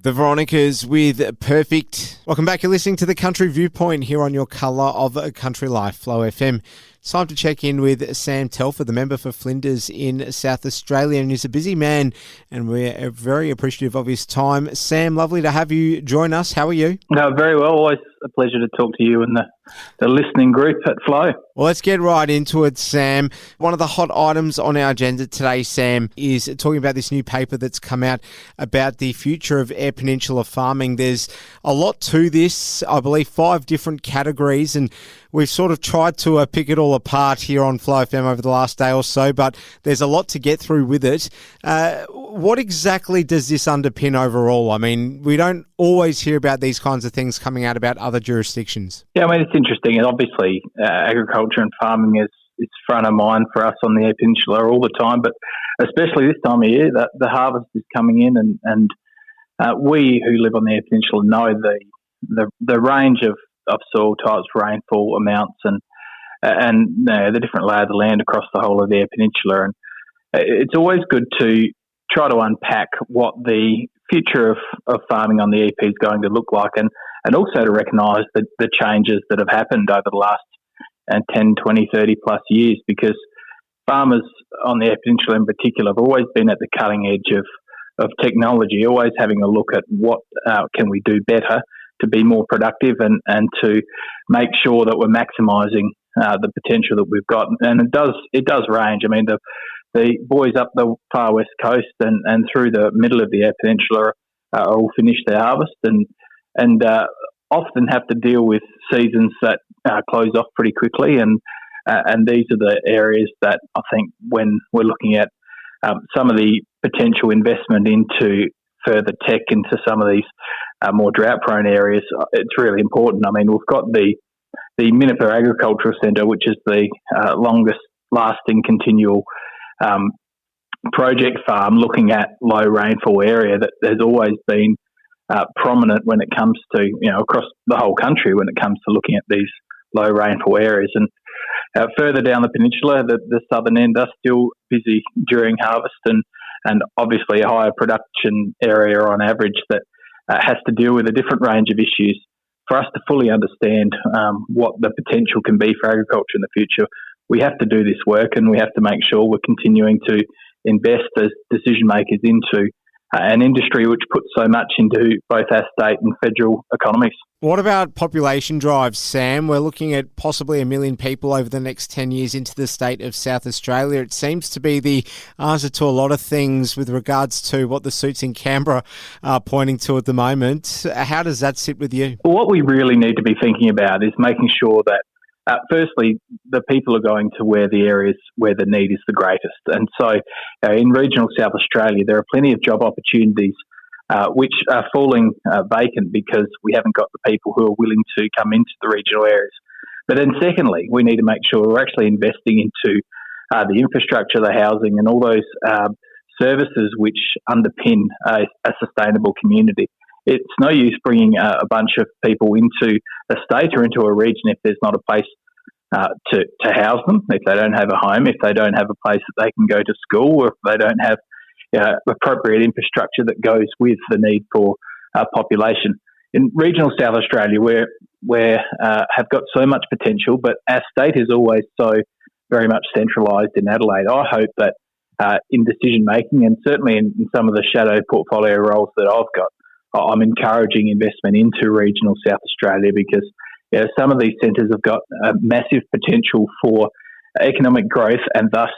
The Veronicas with Perfect. Welcome back. You're listening to the Country Viewpoint here on your colour of Country Life, Flow FM. It's time to check in with Sam Telfer, the member for Flinders in South Australia, and he's a busy man, and we're very appreciative of his time. Sam, lovely to have you join us. How are you? No, very well. Always a pleasure to talk to you and the listening group at Flow. Well, let's get right into it, Sam. One of the hot items on our agenda today, Sam, is talking about this new paper that's come out about the future of Eyre Peninsula farming. There's a lot to this, I believe 5 different categories, and we've sort of tried to pick it all apart here on Flow FM over the last day or so, but there's a lot to get through with it. What exactly does this underpin overall? I mean, we don't always hear about these kinds of things coming out about other jurisdictions. Yeah, I mean, it's interesting. And obviously, agriculture and farming is front of mind for us on the Eyre Peninsula all the time, but especially this time of year, the harvest is coming in, and we who live on the Eyre Peninsula know the range of soil types, rainfall amounts, and the different lay of the land across the whole of the Eyre Peninsula. And it's always good to try to unpack what the future of farming on the EP is going to look like, and also to recognise the changes that have happened over the last 10, 20, 30 plus years, because farmers on the Eyre Peninsula in particular have always been at the cutting edge of technology, always having a look at what can we do better to be more productive and to make sure that we're maximising the potential that we've got. And it does range. I mean, the boys up the far west coast and through the middle of the Eyre Peninsula all finish their harvest and often have to deal with seasons that close off pretty quickly. And these are the areas that I think when we're looking at some of the potential investment into further tech into some of these more drought-prone areas, it's really important. I mean, we've got the Minipur Agricultural Centre, which is the longest-lasting continual project farm looking at low rainfall area that has always been prominent when it comes to, across the whole country when it comes to looking at these low rainfall areas. And further down the peninsula, the southern end are still busy during harvest and obviously a higher production area on average that has to deal with a different range of issues. For us to fully understand what the potential can be for agriculture in the future, we have to do this work, and we have to make sure we're continuing to invest as decision makers into an industry which puts so much into both our state and federal economies. What about population drives, Sam? We're looking at possibly 1 million people over the next 10 years into the state of South Australia. It seems to be the answer to a lot of things with regards to what the suits in Canberra are pointing to at the moment. How does that sit with you? Well, what we really need to be thinking about is making sure that firstly, the people are going to where the areas where the need is the greatest. And so in regional South Australia, there are plenty of job opportunities which are falling vacant because we haven't got the people who are willing to come into the regional areas. But then secondly, we need to make sure we're actually investing into the infrastructure, the housing, and all those services which underpin a sustainable community. It's no use bringing a bunch of people into a state or into a region if there's not a place to house them, if they don't have a home, if they don't have a place that they can go to school, or if they don't have appropriate infrastructure that goes with the need for population. In regional South Australia, we have got so much potential, but our state is always so very much centralised in Adelaide. I hope that in decision making, and certainly in some of the shadow portfolio roles that I've got, I'm encouraging investment into regional South Australia because some of these centres have got massive potential for economic growth and thus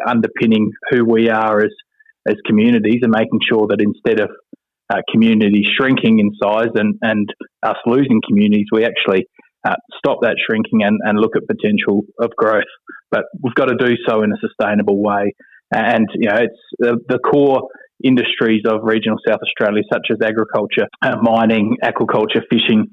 underpinning who we are as communities and making sure that instead of communities shrinking in size and us losing communities, we actually stop that shrinking and look at potential of growth. But we've got to do so in a sustainable way. And, it's the core industries of regional South Australia, such as agriculture, mining, aquaculture, fishing,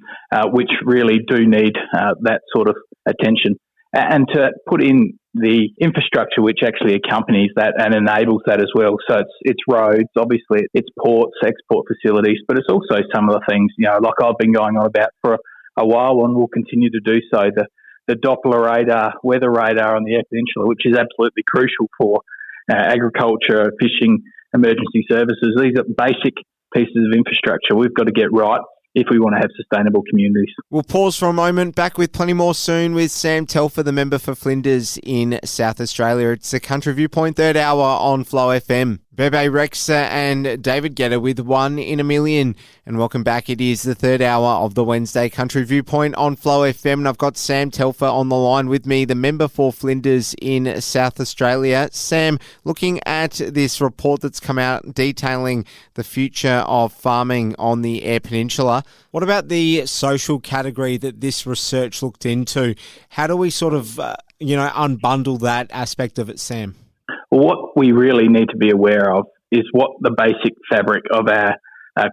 which really do need that sort of attention. And to put in the infrastructure which actually accompanies that and enables that as well. So it's roads, obviously it's ports, export facilities, but it's also some of the things, like I've been going on about for a while and will continue to do so. The Doppler radar, weather radar on the Eyre Peninsula, which is absolutely crucial for agriculture, fishing, emergency services. These are basic pieces of infrastructure we've got to get right if we want to have sustainable communities. We'll pause for a moment. Back with plenty more soon with Sam Telfer, the member for Flinders in South Australia. It's the Country Viewpoint third hour on Flow FM. Bebe Rexha and David Guetta with 1 in a Million. And welcome back. It is the third hour of the Wednesday Country Viewpoint on Flow FM. And I've got Sam Telfer on the line with me, the member for Flinders in South Australia. Sam, looking at this report that's come out detailing the future of farming on the Eyre Peninsula, what about the social category that this research looked into? How do we sort of, unbundle that aspect of it, Sam? What we really need to be aware of is what the basic fabric of our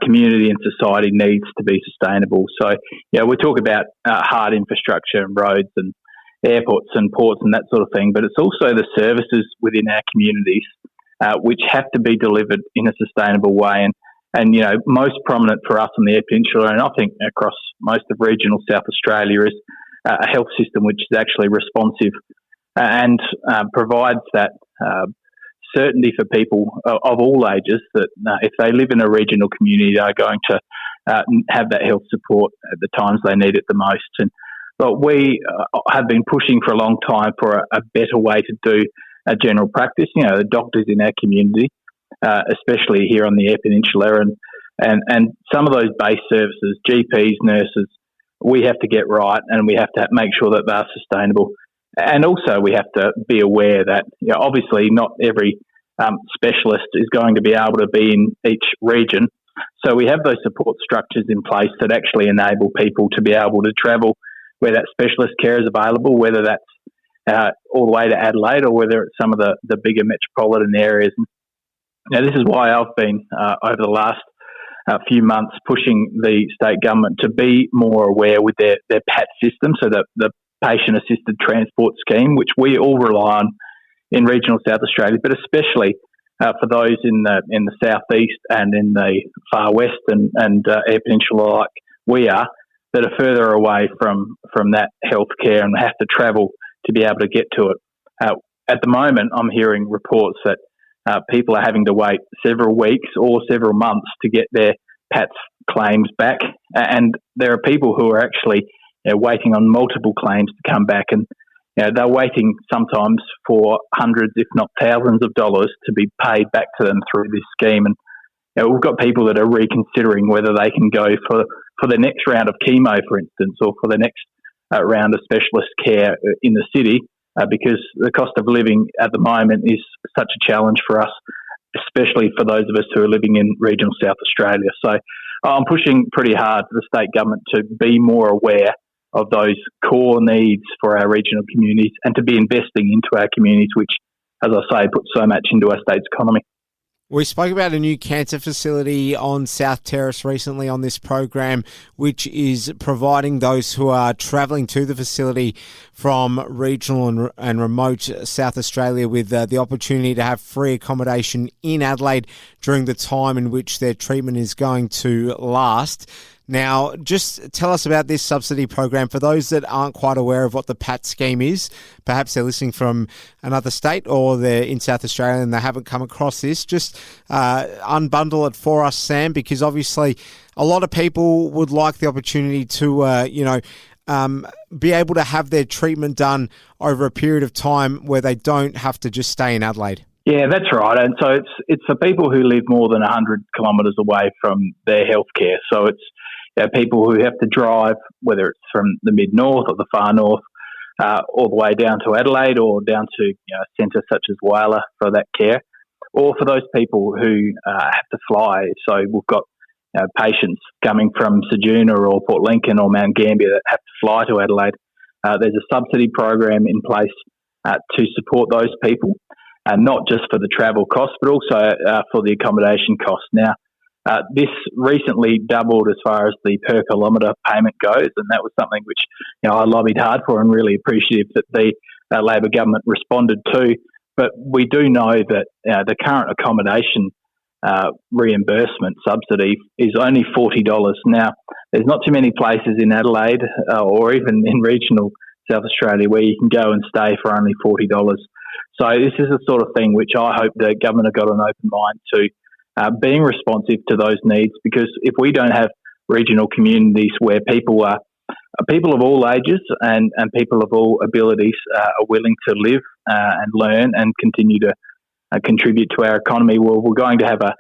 community and society needs to be sustainable. So, we talk about hard infrastructure and roads and airports and ports and that sort of thing, but it's also the services within our communities which have to be delivered in a sustainable way. And most prominent for us on the Eyre Peninsula, and I think across most of regional South Australia, is a health system which is actually responsive and provides that certainty for people of all ages that if they live in a regional community, they're going to have that health support at the times they need it the most. But we have been pushing for a long time for a better way to do a general practice. The doctors in our community, especially here on the Eyre Peninsula, and some of those base services, GPs, nurses, we have to get right, and we have to make sure that they're sustainable. And also we have to be aware that obviously not every specialist is going to be able to be in each region. So we have those support structures in place that actually enable people to be able to travel where that specialist care is available, whether that's all the way to Adelaide or whether it's some of the bigger metropolitan areas. Now, this is why I've been, over the last few months, pushing the state government to be more aware with their PAT system, so that the Patient Assisted Transport Scheme, which we all rely on in regional South Australia, but especially for those in the southeast and in the far west and Eyre Peninsula like we are, that are further away from that healthcare and have to travel to be able to get to it. At the moment, I'm hearing reports that people are having to wait several weeks or several months to get their PATS claims back, and there are people who are actually waiting on multiple claims to come back, and they're waiting sometimes for hundreds, if not thousands of dollars to be paid back to them through this scheme. And we've got people that are reconsidering whether they can go for the next round of chemo, for instance, or for the next round of specialist care in the city, because the cost of living at the moment is such a challenge for us, especially for those of us who are living in regional South Australia. So I'm pushing pretty hard for the state government to be more aware of those core needs for our regional communities and to be investing into our communities, which, as I say, put so much into our state's economy. We spoke about a new cancer facility on South Terrace recently on this program, which is providing those who are travelling to the facility from regional and remote South Australia with the opportunity to have free accommodation in Adelaide during the time in which their treatment is going to last. Now, just tell us about this subsidy program for those that aren't quite aware of what the PAT scheme is. Perhaps they're listening from another state or they're in South Australia and they haven't come across this. Just unbundle it for us, Sam, because obviously a lot of people would like the opportunity to, be able to have their treatment done over a period of time where they don't have to just stay in Adelaide. Yeah, that's right. And so it's for people who live more than 100 kilometres away from their healthcare. So it's people who have to drive, whether it's from the mid-north or the far north, all the way down to Adelaide or down to a centre such as Whyalla for that care, or for those people who have to fly. So we've got patients coming from Ceduna or Port Lincoln or Mount Gambier that have to fly to Adelaide. There's a subsidy program in place to support those people, not just for the travel costs, but also for the accommodation costs. Now, this recently doubled as far as the per kilometre payment goes, and that was something which I lobbied hard for and really appreciative that the Labor government responded to. But we do know that the current accommodation reimbursement subsidy is only $40. Now, there's not too many places in Adelaide or even in regional South Australia where you can go and stay for only $40. So this is the sort of thing which I hope the government have got an open mind to being responsive to those needs, because if we don't have regional communities where people of all ages and people of all abilities are willing to live and learn and continue to contribute to our economy, well, we're going to have a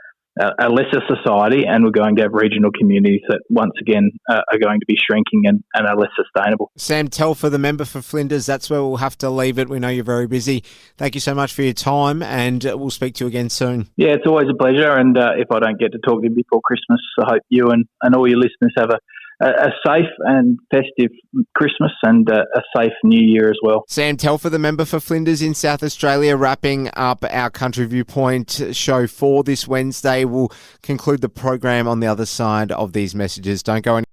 lesser society, and we're going to have regional communities that once again are going to be shrinking and are less sustainable. Sam Telfer, the member for Flinders, that's where we'll have to leave it. We know you're very busy. Thank you so much for your time, and we'll speak to you again soon. Yeah, it's always a pleasure, and if I don't get to talk to you before Christmas, I hope you and all your listeners have a safe and festive Christmas and a safe New Year as well. Sam Telfer, the member for Flinders in South Australia, wrapping up our Country Viewpoint show for this Wednesday. We'll conclude the program on the other side of these messages. Don't go any